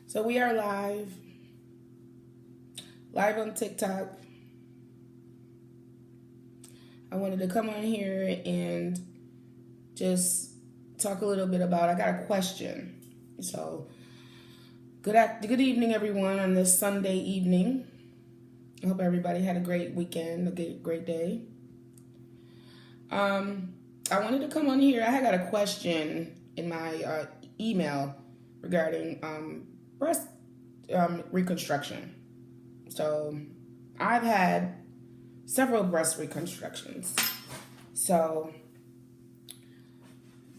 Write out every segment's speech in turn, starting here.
So we are live on TikTok. I wanted to come on here and just talk a little bit about, I got a question. So good evening, everyone, on this Sunday evening. I hope everybody had a great weekend, a great day. I wanted to come on here. I had got a question in my email regarding breast reconstruction. So I've had several breast reconstructions. So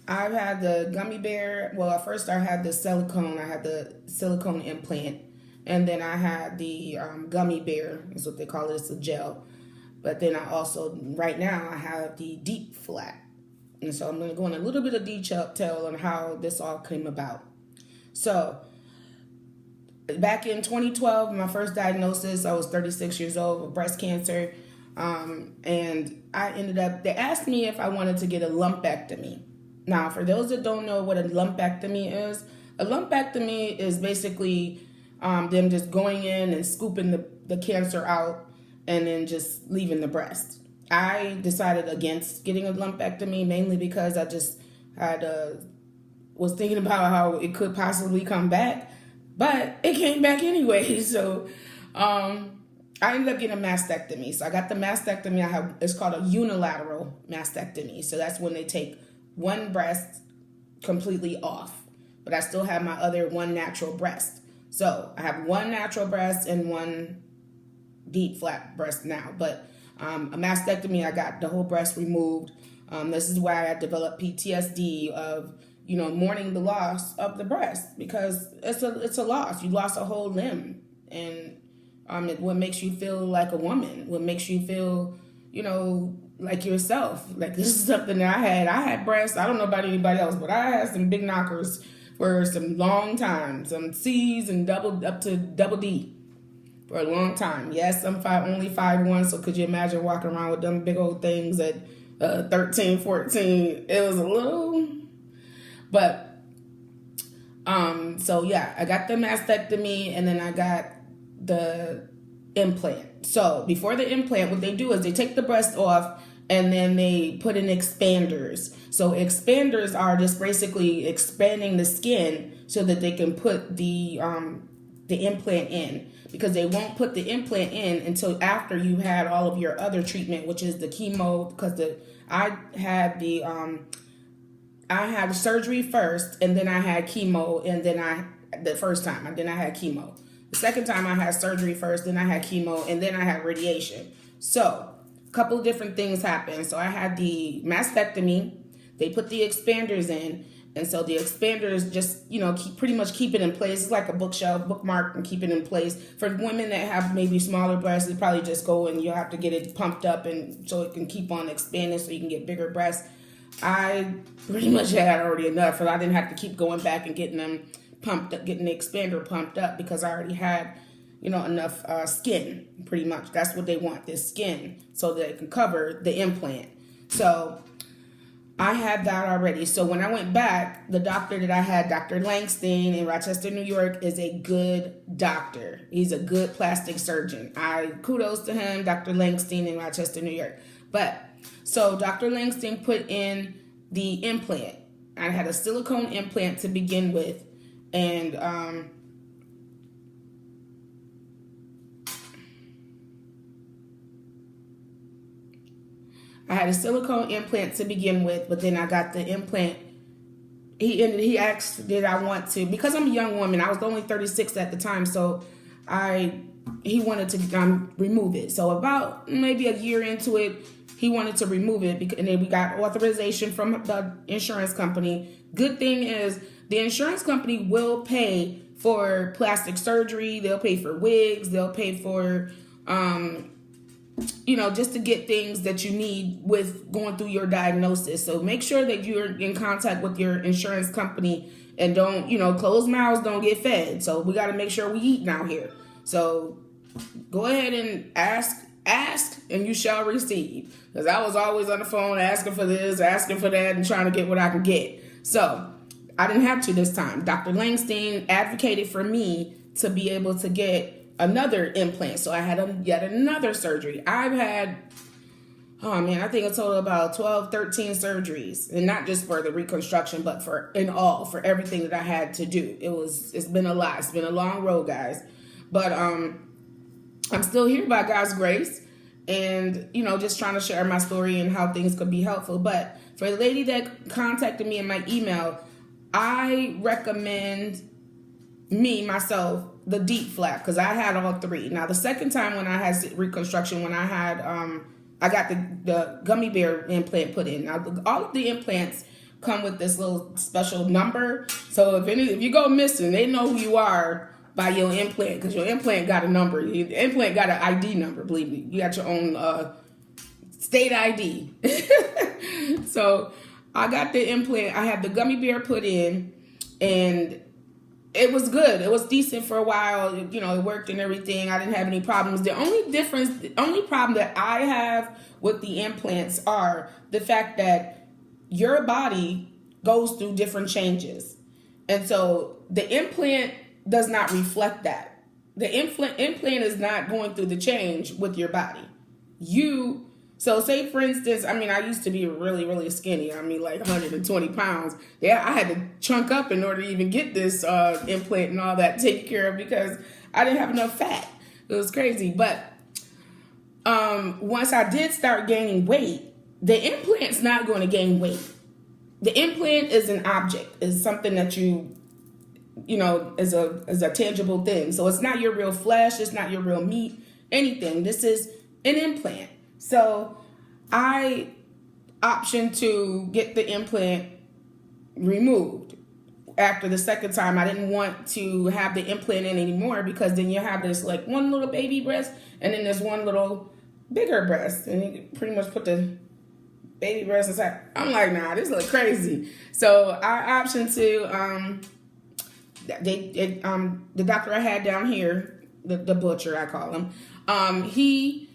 I've had the gummy bear. Well, at first I had the silicone. I had the silicone implant. And then I had the gummy bear, is what they call it. It's a gel. But then I also, right now, I have the deep flat. And so I'm going to go in a little bit of detail on how this all came about. So back in 2012, my first diagnosis, I was 36 years old with breast cancer. And I ended up, they asked me if I wanted to get a lumpectomy. Now, for those that don't know what a lumpectomy is basically them just going in and scooping the cancer out and then just leaving the breast. I decided against getting a lumpectomy mainly because I just was thinking about how it could possibly come back, but it came back anyway. So I ended up getting a mastectomy. So I got the mastectomy. It's called a unilateral mastectomy. So that's when they take one breast completely off, but I still have my other one natural breast. So I have one natural breast and one deep flat breast now, but a mastectomy, I got the whole breast removed. This is why I developed PTSD of, mourning the loss of the breast, because it's a loss. You lost a whole limb, and what makes you feel like a woman, what makes you feel, like yourself. Like, this is something that I had breasts. I don't know about anybody else, but I had some big knockers for some long time, some C's and up to double D for a long time. Yes, I'm only 5'1", so could you imagine walking around with them big old things at 13, 14? It was a little, but so yeah, I got the mastectomy and then I got the implant. So before the implant, what they do is they take the breast off and then they put in expanders. So expanders are just basically expanding the skin so that they can put the implant in, because they won't put the implant in until after you had all of your other treatment, which is the chemo. Because I had surgery first, and then I had chemo, and then the first time, and then I had chemo. The second time I had surgery first, then I had chemo, and then I had radiation. So a couple of different things happened. So I had the mastectomy. They put the expanders in. And so the expanders just, pretty much keep it in place. It's like a bookmark, and keep it in place. For women that have maybe smaller breasts, they probably just go and you'll have to get it pumped up and so it can keep on expanding so you can get bigger breasts. I pretty much had already enough, so I didn't have to keep going back and getting them pumped up, getting the expander pumped up, because I already had, enough skin, pretty much. That's what they want, this skin, so that it can cover the implant. So I had that already. So when I went back, the doctor that I had, Dr. Langston in Rochester, New York, is a good doctor. He's a good plastic surgeon. Kudos to him, Dr. Langston in Rochester, New York. But so Dr. Langston put in the implant. I had a silicone implant to begin with, and I had a silicone implant to begin with, but then I got the implant. He asked, did I want to, because I'm a young woman, I was only 36 at the time, so he wanted to remove it. So about maybe a year into it, he wanted to remove it, and then we got authorization from the insurance company. Good thing is the insurance company will pay for plastic surgery. They'll pay for wigs. They'll pay for, just to get things that you need with going through your diagnosis. So make sure that you're in contact with your insurance company, and don't, closed mouths don't get fed. So we got to make sure we eat now here. So go ahead and ask and you shall receive. Because I was always on the phone asking for this, asking for that, and trying to get what I can get. So I didn't have to this time. Dr. Langstein advocated for me to be able to get another implant. So I had yet another surgery. I've had, oh man, I think a total about 12, 13 surgeries. And not just for the reconstruction, but for everything that I had to do. It's been a lot. It's been a long road, guys. But I'm still here by God's grace. And, just trying to share my story and how things could be helpful. But for the lady that contacted me in my email, I recommend myself, the deep flap, because I had all three. Now, the second time when I had reconstruction, when I had, I got the gummy bear implant put in. Now, all of the implants come with this little special number. So if you go missing, they know who you are by your implant, because your implant got a number. Your implant got an ID number, believe me. You got your own state ID. So I got the implant. I had the gummy bear put in, and it was good. It was decent for a while. It worked and everything. I didn't have any problems. The only problem that I have with the implants are the fact that your body goes through different changes. And so the implant does not reflect that. The implant is not going through the change with your body. So say, for instance, I used to be really, really skinny. Like 120 pounds. Yeah, I had to chunk up in order to even get this implant and all that taken care of because I didn't have enough fat. It was crazy. But once I did start gaining weight, the implant's not going to gain weight. The implant is an object. It's something that is a tangible thing. So it's not your real flesh. It's not your real meat, anything. This is an implant. So I optioned to get the implant removed. After the second time, I didn't want to have the implant in anymore because then you have this like one little baby breast and then there's one little bigger breast. And you pretty much put the baby breast inside. I'm like, nah, this looks crazy. So I optioned to, the doctor I had down here, the butcher I call him, he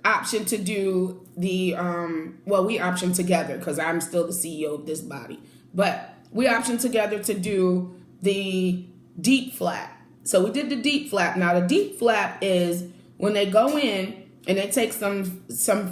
option to do the we optioned together because I'm still the CEO of this body, but we optioned together to do the deep flap. So we did the deep flap. Now the deep flap is when they go in and they take some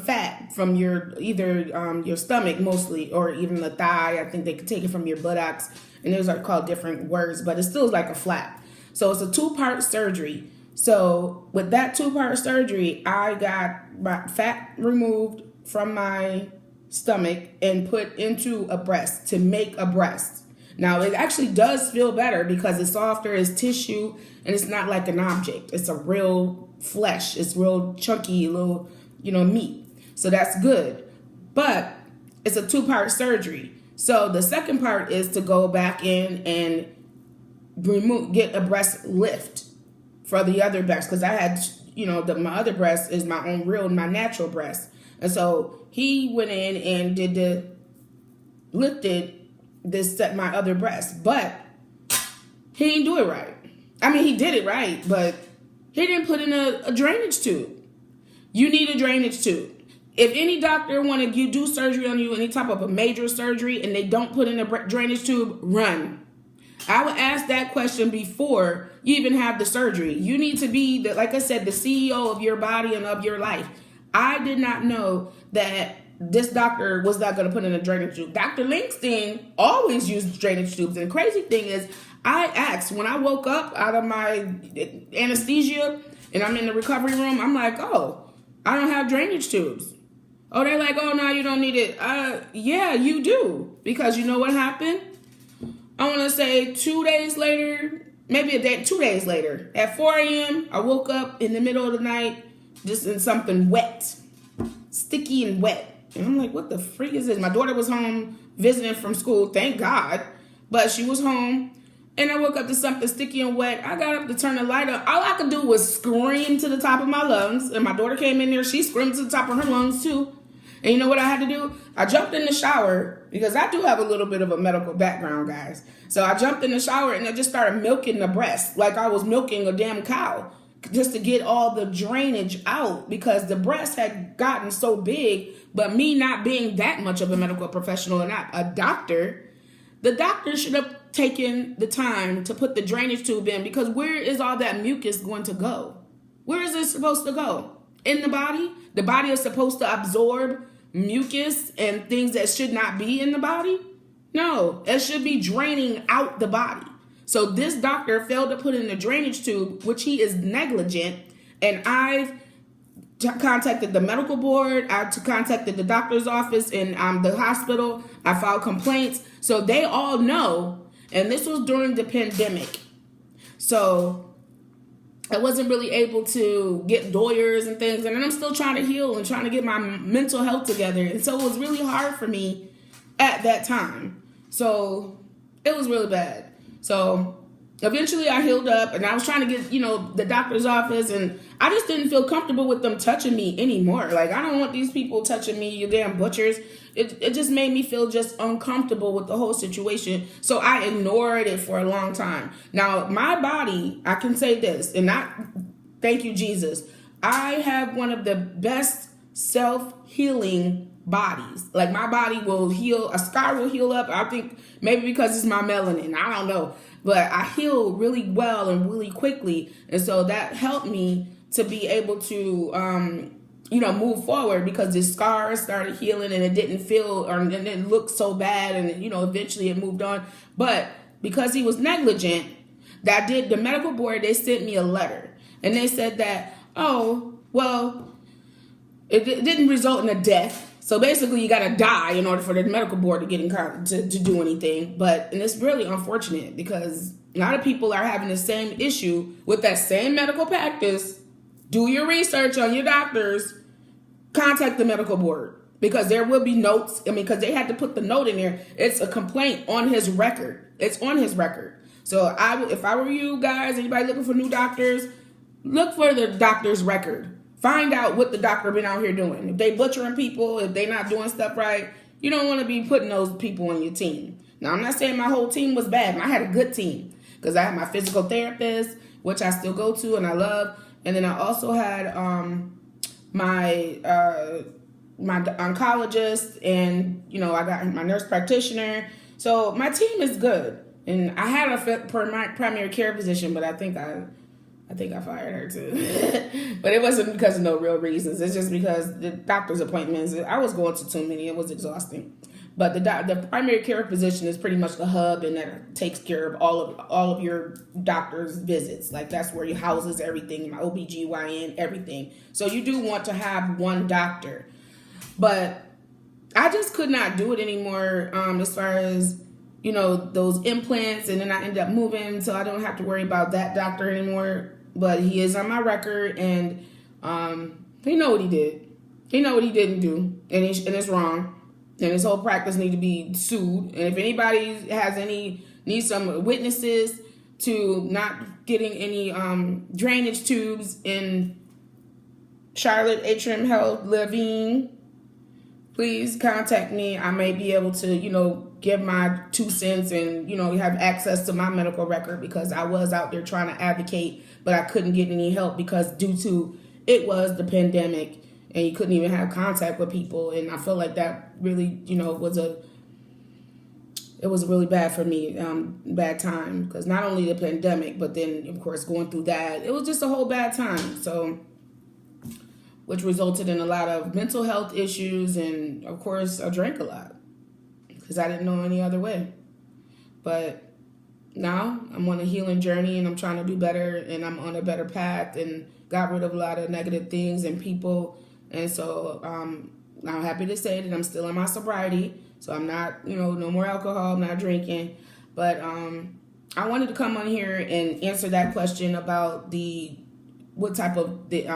fat from your your stomach mostly, or even the thigh. I think they could take it from your buttocks, and those are called different words, but it still is like a flap. So it's a 2-part surgery. So with that 2-part surgery, I got my fat removed from my stomach and put into a breast to make a breast. Now it actually does feel better because it's softer, it's tissue, and it's not like an object. It's a real flesh. It's real chunky little, meat. So that's good. But it's a 2-part surgery. So the second part is to go back in and get a breast lift for the other breast, because I had, my other breast is my natural breast. And so he went in and lifted my other breast, but he didn't do it right. He did it right, but he didn't put in a drainage tube. You need a drainage tube. If any doctor want to do surgery on you, any type of a major surgery, and they don't put in a drainage tube, run. I would ask that question before you even have the surgery. You need to be, like I said, the CEO of your body and of your life. I did not know that this doctor was not going to put in a drainage tube. Dr. Langstein always used drainage tubes. And the crazy thing is, I asked, when I woke up out of my anesthesia and I'm in the recovery room, I'm like, oh, I don't have drainage tubes. Oh, they're like, oh, no, you don't need it. Yeah, you do. Because you know what happened? I want to say 2 days later, maybe 2 days later, at 4 a.m., I woke up in the middle of the night just in something wet, sticky and wet. And I'm like, what the freak is this? My daughter was home visiting from school, thank God, but she was home. And I woke up to something sticky and wet. I got up to turn the light up. All I could do was scream to the top of my lungs. And my daughter came in there. She screamed to the top of her lungs too. And you know what I had to do? I jumped in the shower because I do have a little bit of a medical background, guys. So I jumped in the shower and I just started milking the breast like I was milking a damn cow just to get all the drainage out because the breast had gotten so big. But me not being that much of a medical professional and not a doctor, the doctor should have taken the time to put the drainage tube in, because where is all that mucus going to go? Where is it supposed to go? In the body? The body is supposed to absorb mucus and things that should not be in the body? No, it should be draining out the body. So this doctor failed to put in the drainage tube, which he is negligent, and I've contacted the medical board. I contacted the doctor's office and the hospital. I filed complaints. So they all know. And this was during the pandemic. So I wasn't really able to get lawyers and things. And I'm still trying to heal and trying to get my mental health together. And so it was really hard for me at that time. So it was really bad. So eventually I healed up, and I was trying to get, the doctor's office, and I just didn't feel comfortable with them touching me anymore. Like, I don't want these people touching me, you damn butchers. It just made me feel just uncomfortable with the whole situation. So I ignored it for a long time. Now, my body, I can say this, and thank you, Jesus. I have one of the best self-healing bodies. Like, my body will heal, a scar will heal up. I think maybe because it's my melanin, I don't know. But I heal really well and really quickly. And so that helped me to be able to, move forward, because the scars started healing and it didn't feel, or it didn't look so bad. And, eventually it moved on. But because he was negligent, the medical board, they sent me a letter. And they said that, it didn't result in a death. So basically, you got to die in order for the medical board to get to do anything. And it's really unfortunate, because a lot of people are having the same issue with that same medical practice. Do your research on your doctors. Contact the medical board, because there will be notes. Because they had to put the note in there. It's a complaint on his record. It's on his record. So if I were you guys, anybody looking for new doctors, look for the doctor's record. Find out what the doctor been out here doing. If they butchering people, if they not doing stuff right, you don't want to be putting those people on your team. Now, I'm not saying my whole team was bad. I had a good team, because I had my physical therapist, which I still go to and I love. And then I also had my oncologist, and, I got my nurse practitioner. So my team is good. And I had a primary care physician, but I think I fired her too. But it wasn't because of no real reasons. It's just because the doctor's appointments, I was going to too many. It was exhausting. But the primary care physician is pretty much the hub, and that takes care of all of your doctor's visits. Like, that's where he houses everything, my OBGYN, everything. So you do want to have one doctor. But I just could not do it anymore, as far as, those implants. And then I ended up moving, so I don't have to worry about that doctor anymore. But he is on my record, and he know what he did. He know what he didn't do, and it's wrong. And his whole practice need to be sued. And if anybody needs some witnesses to not getting any drainage tubes in Charlotte Atrium Health Levine, please contact me. I may be able to, give my 2 cents and, have access to my medical record, because I was out there trying to advocate, but I couldn't get any help because due to it was the pandemic, and you couldn't even have contact with people. And I feel like that really, it was really bad for me, bad time, because not only the pandemic, but then, of course, going through that, it was just a whole bad time. So, which resulted in a lot of mental health issues. And, of course, I drank a lot, because I didn't know any other way. But now I'm on a healing journey, and I'm trying to do better, and I'm on a better path, and got rid of a lot of negative things and people. And so I'm happy to say that I'm still in my sobriety. So I'm not, no more alcohol, I'm not drinking. But I wanted to come on here and answer that question about what type of the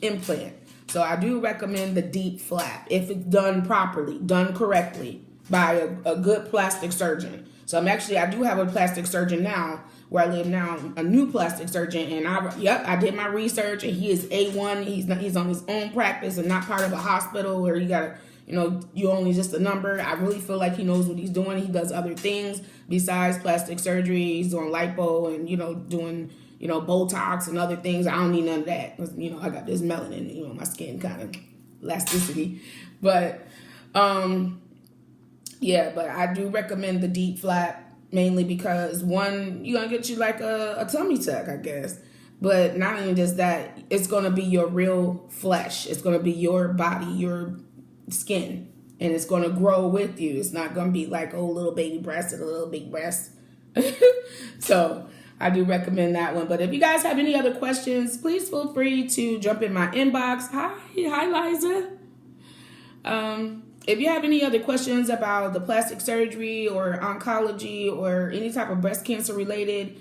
implant. So I do recommend the deep flap if it's done properly, done correctly by a good plastic surgeon. So I do have a plastic surgeon now where I live now, a new plastic surgeon, and I did my research, and he is A1. He's on his own practice and not part of a hospital where you gotta, you only just a number. I really feel like he knows what he's doing. He does other things besides plastic surgery. He's doing lipo and, doing, Botox and other things. I don't need none of that. I got this melanin, my skin kind of elasticity. But, but I do recommend the deep flap. mainly because one, you're gonna get you like a tummy tuck, I guess. But not only just that, it's gonna be your real flesh. It's gonna be your body, your skin, and it's gonna grow with you. It's not gonna be like, oh, little baby breast and a little big breast. So I do recommend that one. But if you guys have any other questions, please feel free to jump in my inbox. Hi, Liza. If you have any other questions about the plastic surgery or oncology or any type of breast cancer related,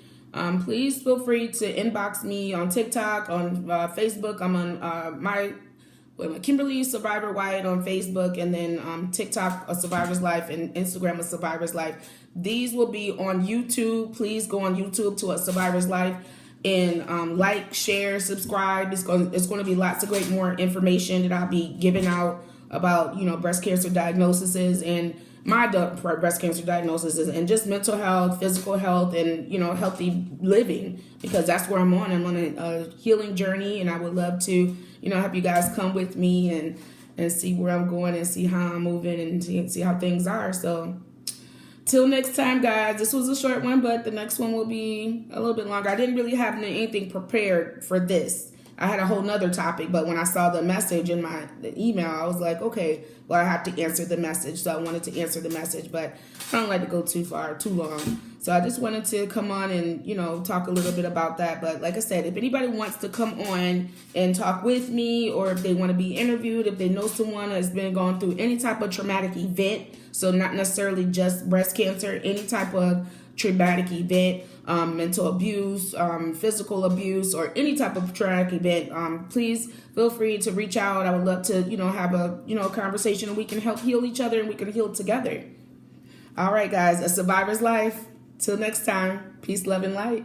please feel free to inbox me on TikTok, on Facebook. I'm on Kimberly Survivor Wyatt on Facebook, and then TikTok, A Survivor's Life, and Instagram, A Survivor's Life. These will be on YouTube. Please go on YouTube to A Survivor's Life and like, share, subscribe. It's going to be lots of great more information that I'll be giving out about, breast cancer diagnoses and my breast cancer diagnosis, and just mental health, physical health, and healthy living, because that's where I'm on. I'm on a healing journey, and I would love to have you guys come with me and see where I'm going and see how I'm moving and see how things are. So till next time, guys, this was a short one, but the next one will be a little bit longer. I didn't really have anything prepared for this. I had a whole nother topic, but when I saw the message in the email, I was like, okay, well, I have to answer the message. So I wanted to answer the message, but I don't like to go too long. So I just wanted to come on and, talk a little bit about that. But like I said, if anybody wants to come on and talk with me, or if they want to be interviewed, if they know someone has been going through any type of traumatic event, so not necessarily just breast cancer, any type of traumatic event, mental abuse, physical abuse, or any type of traumatic event, please feel free to reach out. I would love to, have a, conversation, and we can help heal each other, and we can heal together. All right, guys, A Survivor's Life. Till next time, peace, love, and light.